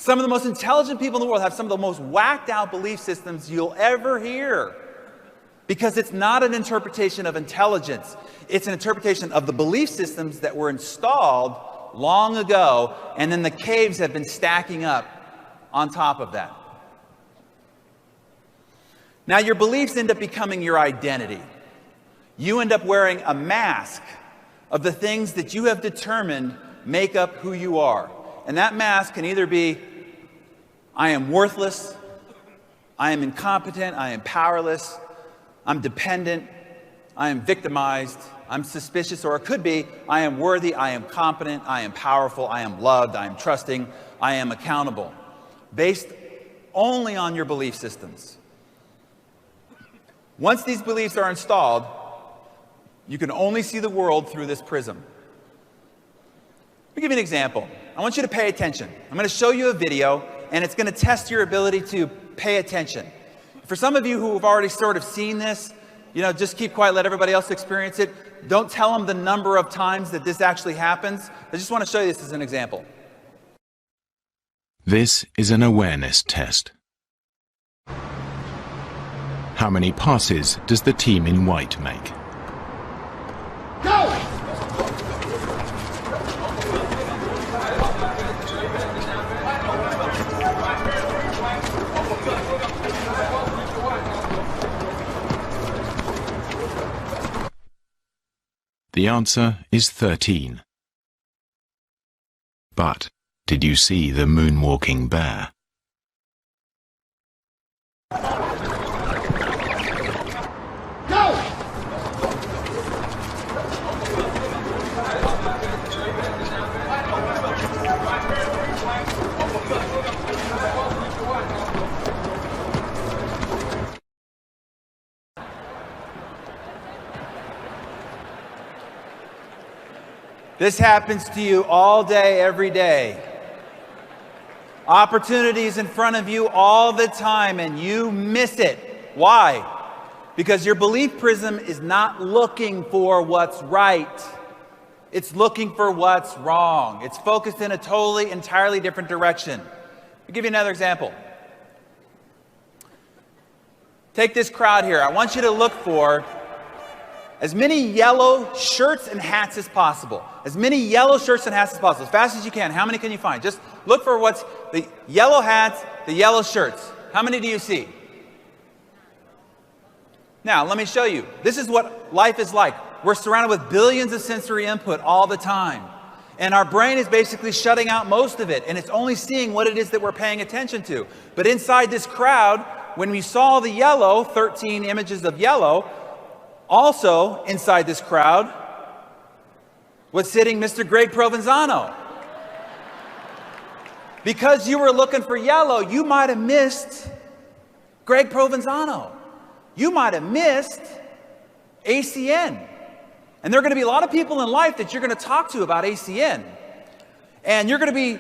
Some of the most intelligent people in the world have some of the most whacked out belief systems you'll ever hear. Because it's not an interpretation of intelligence. It's an interpretation of the belief systems that were installed long ago, and then the caves have been stacking up on top of that. Now your beliefs end up becoming your identity. You end up wearing a mask of the things that you have determined make up who you are. And that mask can either be, I am worthless, I am incompetent, I am powerless, I'm dependent, I am victimized, I'm suspicious, or it could be, I am worthy, I am competent, I am powerful, I am loved, I am trusting, I am accountable. Based only on your belief systems. Once these beliefs are installed, you can only see the world through this prism. Let me give you an example. I want you to pay attention. I'm going to show you a video, and it's going to test your ability to pay attention. For some of you who have already sort of seen this, just keep quiet, let everybody else experience it. Don't tell them the number of times that this actually happens. I just want to show you this as an example. This is an awareness test. How many passes does the team in white make? Go! The answer is 13. But did you see the moonwalking bear? This happens to you all day, every day. Opportunities in front of you all the time, and you miss it. Why? Because your belief prism is not looking for what's right. It's looking for what's wrong. It's focused in a totally, entirely different direction. I'll give you another example. Take this crowd here. I want you to look for as many yellow shirts and hats as possible. As many yellow shirts and hats as possible. As fast as you can. How many can you find? Just look for what's the yellow hats, the yellow shirts. How many do you see? Now, let me show you. This is what life is like. We're surrounded with billions of sensory input all the time. And our brain is basically shutting out most of it. And it's only seeing what it is that we're paying attention to. But inside this crowd, when we saw the yellow, 13 images of yellow, also inside this crowd was sitting Mr. Greg Provenzano. Because you were looking for yellow, you might have missed Greg Provenzano. You might have missed ACN. And there are going to be a lot of people in life that you're going to talk to about ACN. And you're going to be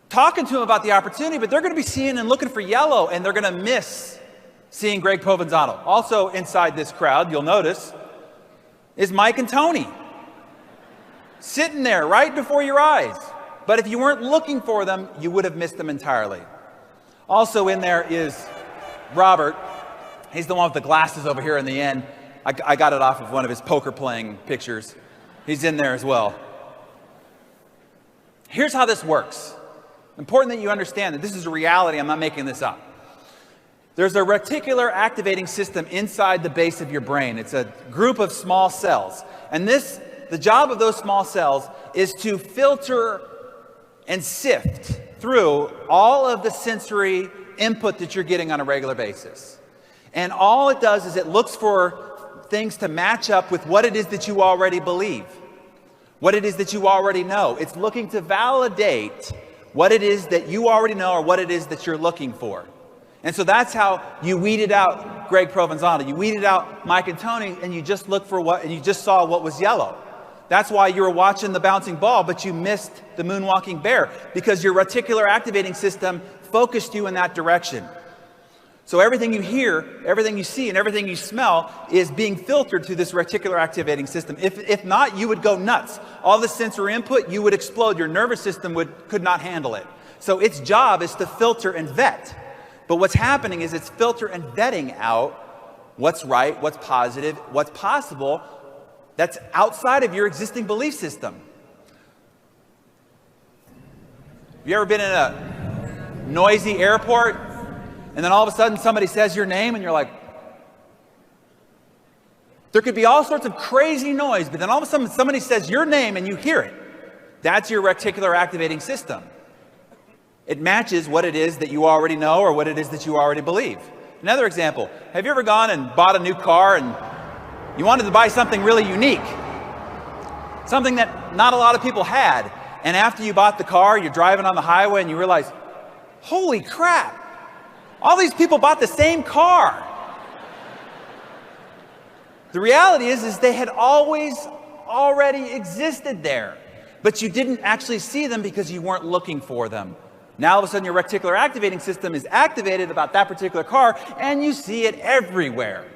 talking to them about the opportunity, but they're going to be seeing and looking for yellow, and they're going to miss seeing Greg Provenzano. Also inside this crowd, you'll notice, is Mike and Tony. Sitting there right before your eyes. But if you weren't looking for them, you would have missed them entirely. Also in there is Robert. He's the one with the glasses over here in the end. I got it off of one of his poker playing pictures. He's in there as well. Here's how this works. Important that you understand that this is a reality. I'm not making this up. There's a reticular activating system inside the base of your brain. It's a group of small cells. And the job of those small cells is to filter and sift through all of the sensory input that you're getting on a regular basis. And all it does is it looks for things to match up with what it is that you already believe, what it is that you already know. It's looking to validate what it is that you already know or what it is that you're looking for. And so that's how you weeded out Greg Provenzano. You weeded out Mike and Tony, and you just looked for and you just saw what was yellow. That's why you were watching the bouncing ball, but you missed the moonwalking bear, because your reticular activating system focused you in that direction. So everything you hear, everything you see, and everything you smell is being filtered through this reticular activating system. If not, you would go nuts. All the sensory input, you would explode. Your nervous system could not handle it. So its job is to filter and vet. But what's happening is it's filter and vetting out what's right, what's positive, what's possible that's outside of your existing belief system. Have you ever been in a noisy airport and then all of a sudden somebody says your name and you're like, there could be all sorts of crazy noise, but then all of a sudden somebody says your name and you hear it. That's your reticular activating system. It matches what it is that you already know or what it is that you already believe. Another example, have you ever gone and bought a new car and you wanted to buy something really unique? Something that not a lot of people had. And after you bought the car, you're driving on the highway and you realize, holy crap, all these people bought the same car. The reality is they had already existed there, but you didn't actually see them because you weren't looking for them. Now all of a sudden your reticular activating system is activated about that particular car and you see it everywhere.